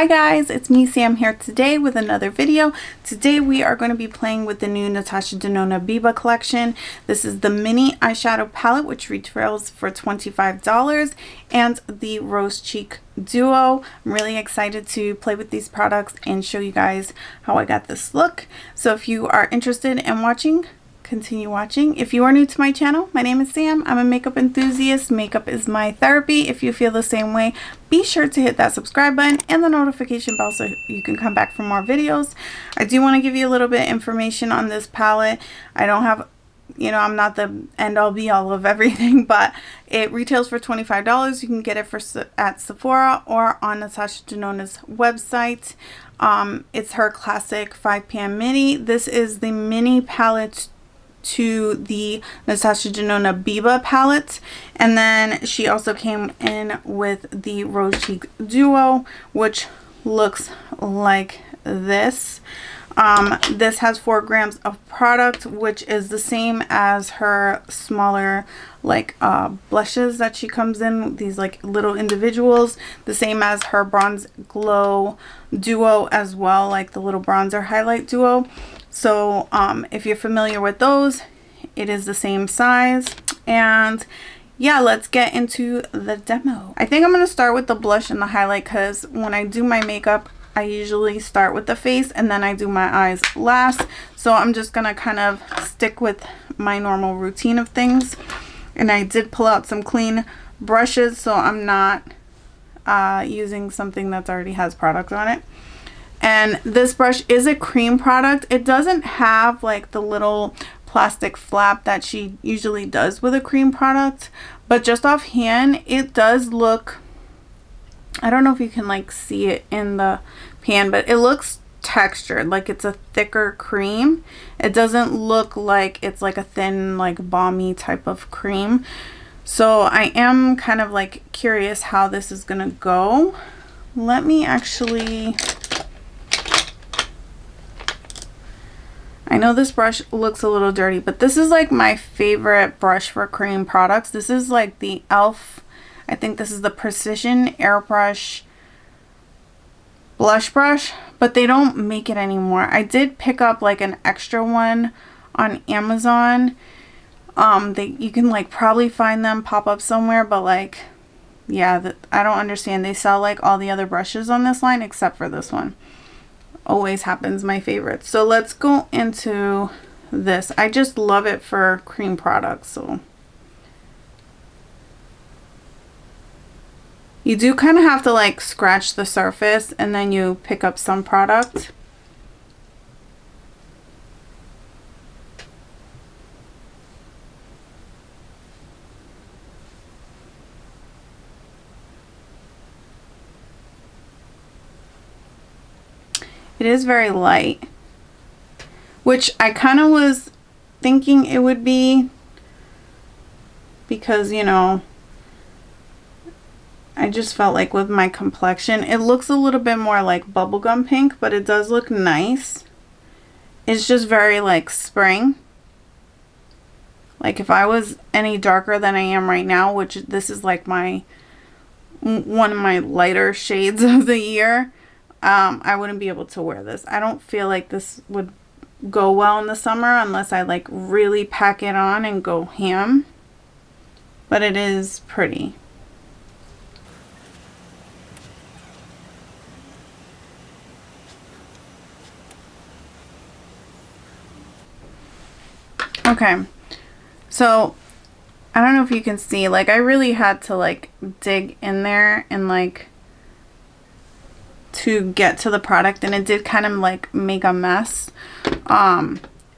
Hi guys, it's me Sam here today with another video. Today we are going to be playing with the new Natasha Denona Biba collection. This is the mini eyeshadow palette, which retails for $25, and the Rose Cheek Duo. I'm really excited to play with these products and show you guys how I got this look. So if you are interested in watching, continue watching. If you are new to my channel, my name is Sam. I'm a makeup enthusiast. Makeup is my therapy. If you feel the same way, be sure to hit that subscribe button and the notification bell so you can come back for more videos. I do want to give you a little bit of information on this palette. I don't have, I'm not the end all be all of everything, but it retails for $25. You can get it at Sephora or on Natasha Denona's website. It's her classic 5 p.m. mini. This is the mini palette to the Natasha Denona Biba palette, and then she also came in with the Rose Cheek Duo, which looks like this. This has 4 grams of product, which is the same as her smaller blushes that she comes in, these like little individuals, the same as her Bronze Glow Duo as well, like the little bronzer highlight duo. So if you're familiar with those, it is the same size. And yeah, let's get into the demo. I think I'm going to start with the blush and the highlight, because when I do my makeup, I usually start with the face and then I do my eyes last. So I'm just going to kind of stick with my normal routine of things. And I did pull out some clean brushes, so I'm not using something that already has product on it. And this brush is a cream product. It doesn't have like the little plastic flap that she usually does with a cream product, but just offhand it does look, I don't know if you can like see it in the pan, but it looks textured, like it's a thicker cream. It doesn't look like it's like a thin, like balmy type of cream. So I am kind of like curious how this is gonna go. Let me actually, I know this brush looks a little dirty, but this is like my favorite brush for cream products. This is like the e.l.f. I think this is the Precision Airbrush blush brush, but they don't make it anymore. I did pick up like an extra one on Amazon. You can like probably find them pop up somewhere, but like, yeah, I don't understand. They sell like all the other brushes on this line except for this one. Always happens, my favorite. So let's go into this. I just love it for cream products. So you do kind of have to like scratch the surface and then you pick up some product. It is very light, which I kind of was thinking it would be, because I just felt like with my complexion, it looks a little bit more like bubblegum pink, but it does look nice. It's just very like spring. Like if I was any darker than I am right now, which this is like one of my lighter shades of the year, I wouldn't be able to wear this. I don't feel like this would go well in the summer unless I like really pack it on and go ham. But it is pretty. Okay, so I don't know if you can see, like I really had to like dig in there and like to get to the product, and it did kind of like make a mess.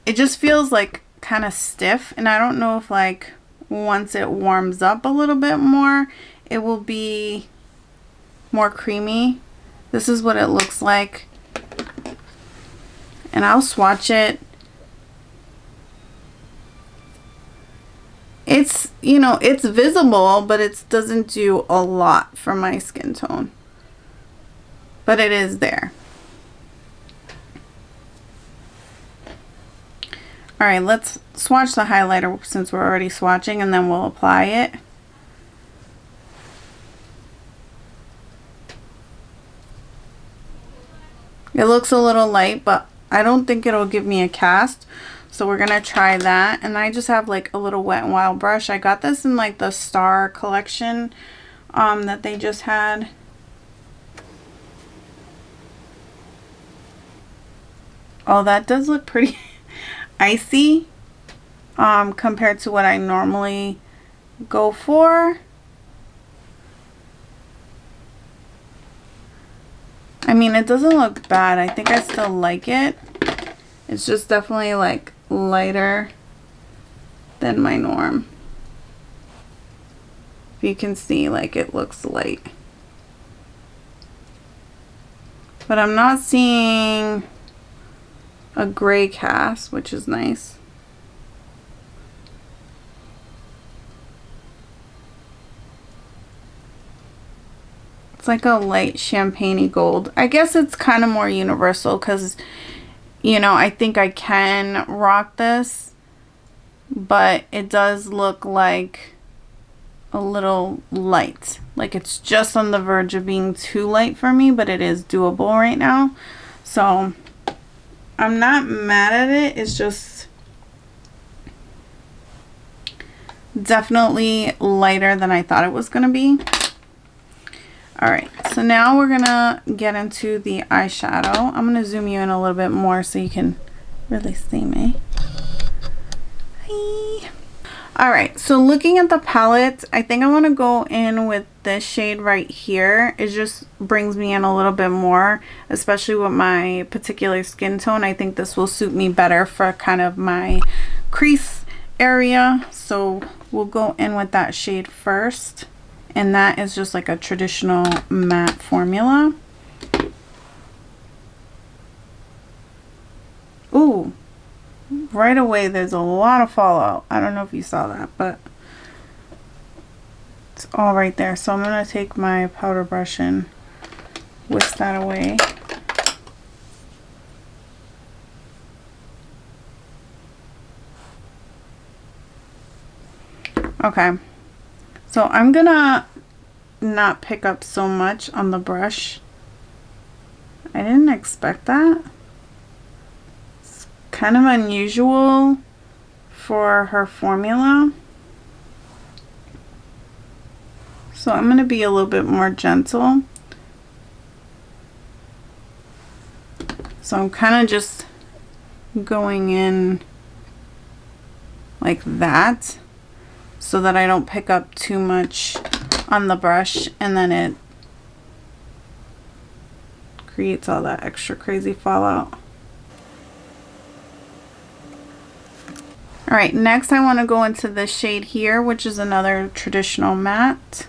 It just feels like kind of stiff, and I don't know if like once it warms up a little bit more it will be more creamy. This is what it looks like, and I'll swatch it. It's it's visible, but it doesn't do a lot for my skin tone, but it is there. All right, let's swatch the highlighter since we're already swatching, and then we'll apply it. It looks a little light, but I don't think it'll give me a cast. So we're gonna try that. And I just have like a little Wet n Wild brush. I got this in like the Star collection that they just had. Oh, that does look pretty icy compared to what I normally go for. I mean, it doesn't look bad. I think I still like it. It's just definitely like lighter than my norm. If you can see, like, it looks light. But I'm not seeing a gray cast, which is nice. It's like a light champagne-y gold. I guess it's kind of more universal because, you know, I think I can rock this, but it does look like a little light. Like it's just on the verge of being too light for me, but it is doable right now. So I'm not mad at it. It's just definitely lighter than I thought it was going to be. Alright, so now we're gonna get into the eyeshadow. I'm gonna zoom you in a little bit more so you can really see me. Hi. Alright, so looking at the palette, I think I want to go in with this shade right here. It just brings me in a little bit more, especially with my particular skin tone. I think this will suit me better for kind of my crease area. So we'll go in with that shade first. And that is just like a traditional matte formula. Ooh, right away there's a lot of fallout. I don't know if you saw that, but it's all right there. So I'm going to take my powder brush and whisk that away. Okay. So I'm gonna not pick up so much on the brush. I didn't expect that. It's kind of unusual for her formula. So I'm gonna be a little bit more gentle. So I'm kind of just going in like that, so that I don't pick up too much on the brush and then it creates all that extra crazy fallout. Alright, next I want to go into this shade here, which is another traditional matte.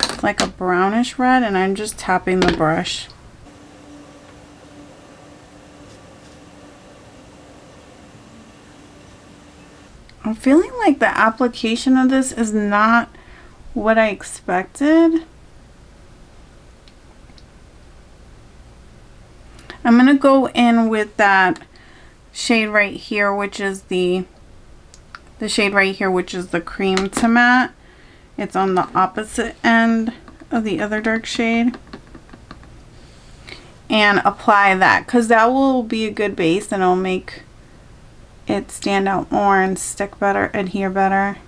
It's like a brownish red, and I'm just tapping the brush. I'm feeling like the application of this is not what I expected. I'm going to go in with that shade right here, which is the shade right here, which is the cream to matte. It's on the opposite end of the other dark shade. And apply that, because that will be a good base and it'll make it stand out more and stick better, adhere better.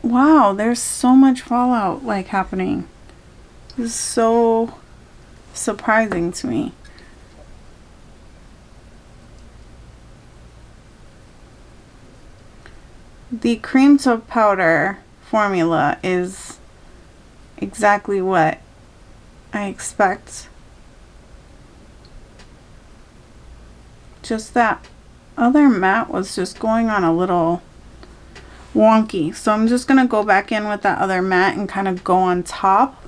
Wow, there's so much fallout like happening. This is so surprising to me. The cream to powder formula is exactly what I expect. Just that other matte was just going on a little wonky. So I'm just going to go back in with that other matte and kind of go on top,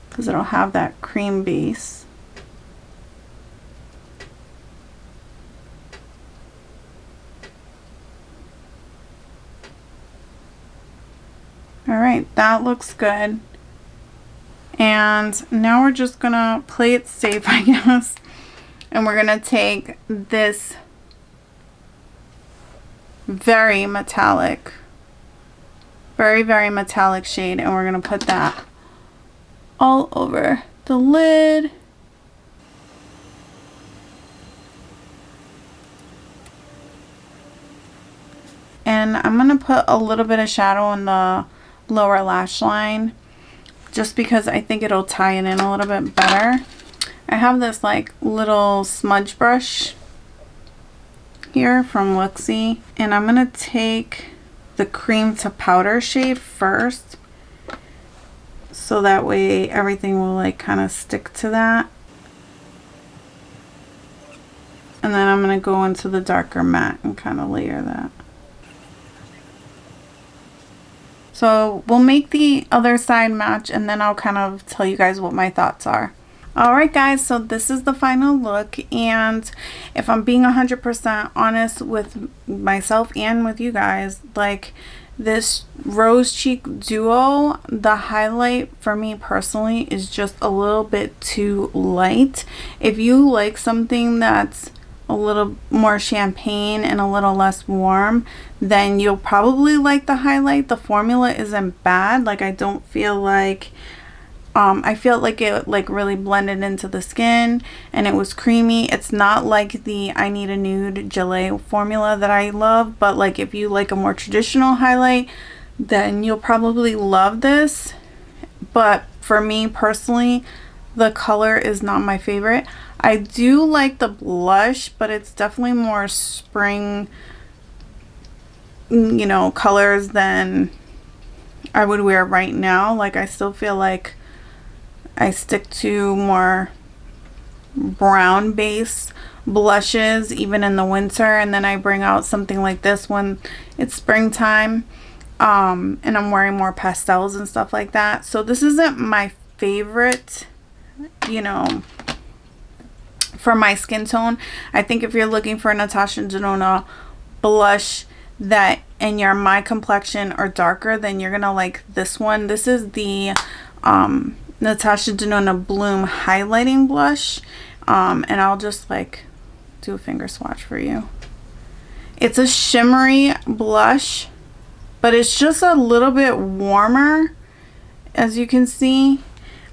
because it'll have that cream base. Alright, that looks good. And now we're just gonna play it safe, I guess. And we're gonna take this very metallic Very, very metallic shade, and we're going to put that all over the lid. And I'm going to put a little bit of shadow in the lower lash line just because I think it'll tie it in a little bit better. I have this like little smudge brush here from Luxie, and I'm going to take the cream to powder shade first so that way everything will like kind of stick to that. And then I'm going to go into the darker matte and kind of layer that. So we'll make the other side match, and then I'll kind of tell you guys what my thoughts are. Alright guys, so this is the final look, and if I'm being 100% honest with myself and with you guys, like this Rose Cheek Duo, the highlight for me personally is just a little bit too light. If you like something that's a little more champagne and a little less warm, then you'll probably like the highlight. The formula isn't bad. Like I don't feel like I feel like it like really blended into the skin and it was creamy. It's not like the I Need a Nude Gelée formula that I love, but like if you like a more traditional highlight, then you'll probably love this. But for me personally, the color is not my favorite. I do like the blush, but it's definitely more spring, you know, colors than I would wear right now. Like I still feel like I stick to more brown base blushes even in the winter, and then I bring out something like this when it's springtime, and I'm wearing more pastels and stuff like that. So this isn't my favorite, you know, for my skin tone. I think if you're looking for a Natasha Denona blush that in your my complexion or darker, then you're gonna like this one. This is the Natasha Denona Bloom highlighting blush, and I'll just like do a finger swatch for you. It's a shimmery blush, but it's just a little bit warmer, as you can see.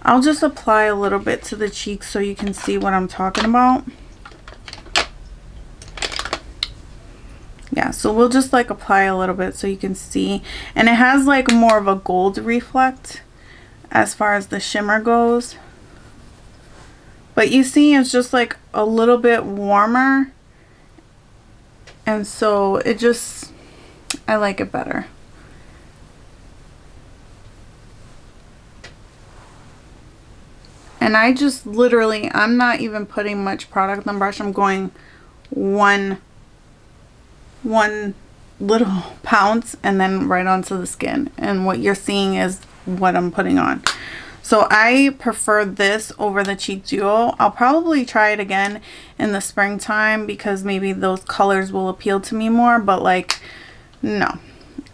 I'll just apply a little bit to the cheeks so you can see what I'm talking about. Yeah, so we'll just like apply a little bit so you can see. And it has like more of a gold reflect as far as the shimmer goes. But you see it's just like a little bit warmer. And so it just, I like it better. And I just literally, I'm not even putting much product on the brush. I'm going one little pounce and then right onto the skin. And what you're seeing is what I'm putting on. So I prefer this over the Cheek Duo. I'll probably try it again in the springtime because maybe those colors will appeal to me more. But like, no.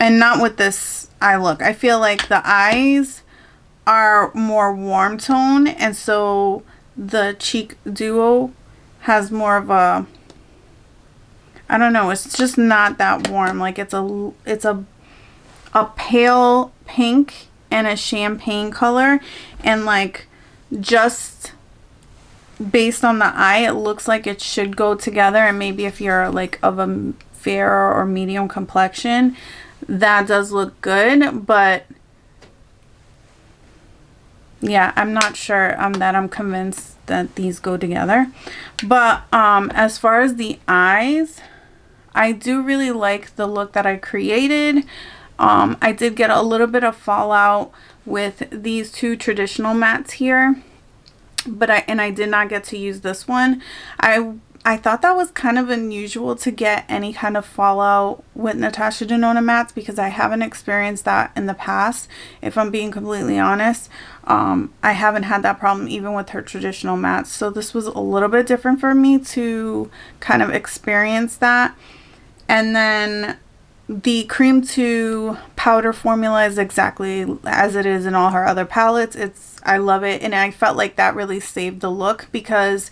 And not with this eye look. I feel like the eyes are more warm tone, and so the Cheek Duo has more of a, I don't know, it's just not that warm. Like it's a pale pink and a champagne color, and like just based on the eye it looks like it should go together. And maybe if you're like of a fair or medium complexion, that does look good, but yeah, I'm not sure that I'm convinced that these go together. But as far as the eyes, I do really like the look that I created. I did get a little bit of fallout with these two traditional mattes here, but I did not get to use this one. I thought that was kind of unusual to get any kind of fallout with Natasha Denona mattes because I haven't experienced that in the past. If I'm being completely honest, I haven't had that problem even with her traditional mattes. So this was a little bit different for me to kind of experience that. And then the cream to powder formula is exactly as it is in all her other palettes. I love it, and I felt like that really saved the look because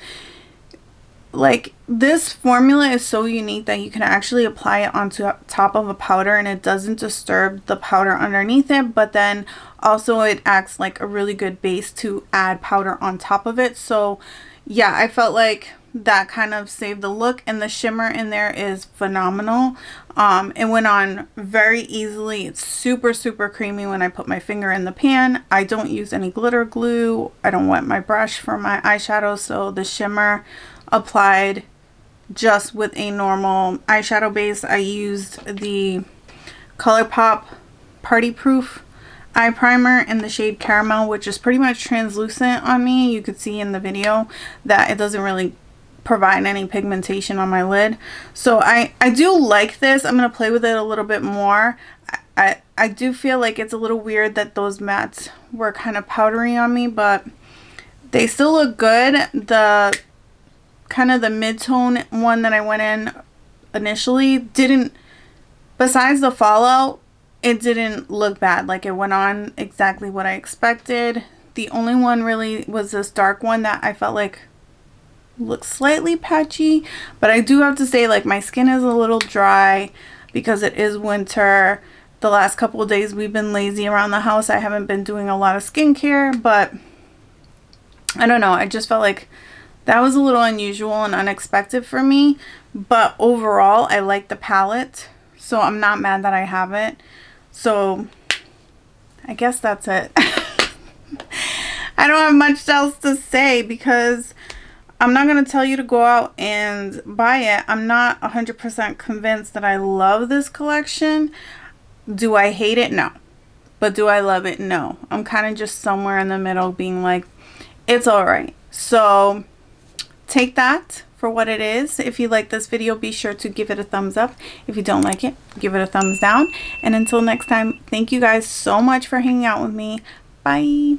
like, this formula is so unique that you can actually apply it onto top of a powder and it doesn't disturb the powder underneath it, but then also it acts like a really good base to add powder on top of it. So yeah, I felt like that kind of saved the look, and the shimmer in there is phenomenal. It went on very easily. It's super creamy when I put my finger in the pan. I don't use any glitter glue. I don't wet my brush for my eyeshadow, so the shimmer applied just with a normal eyeshadow base. I used the ColourPop Party Proof eye primer in the shade Caramel, which is pretty much translucent on me. You could see in the video that it doesn't really provide any pigmentation on my lid. So I do like this. I'm going to play with it a little bit more. I do feel like it's a little weird that those mattes were kind of powdery on me, but they still look good. The kind of the mid-tone one that I went in initially didn't, besides the fallout, it didn't look bad. Like, it went on exactly what I expected. The only one really was this dark one that I felt like looks slightly patchy, but I do have to say, like, my skin is a little dry because it is winter. The last couple of days we've been lazy around the house. I haven't been doing a lot of skincare, but I don't know, I just felt like that was a little unusual and unexpected for me. But overall, I like the palette, so I'm not mad that I have it. So I guess that's it. I don't have much else to say because I'm not going to tell you to go out and buy it. I'm not 100% convinced that I love this collection. Do I hate it? No. But do I love it? No. I'm kind of just somewhere in the middle, being like, it's alright. So take that for what it is. If you like this video, be sure to give it a thumbs up. If you don't like it, give it a thumbs down. And until next time, thank you guys so much for hanging out with me. Bye.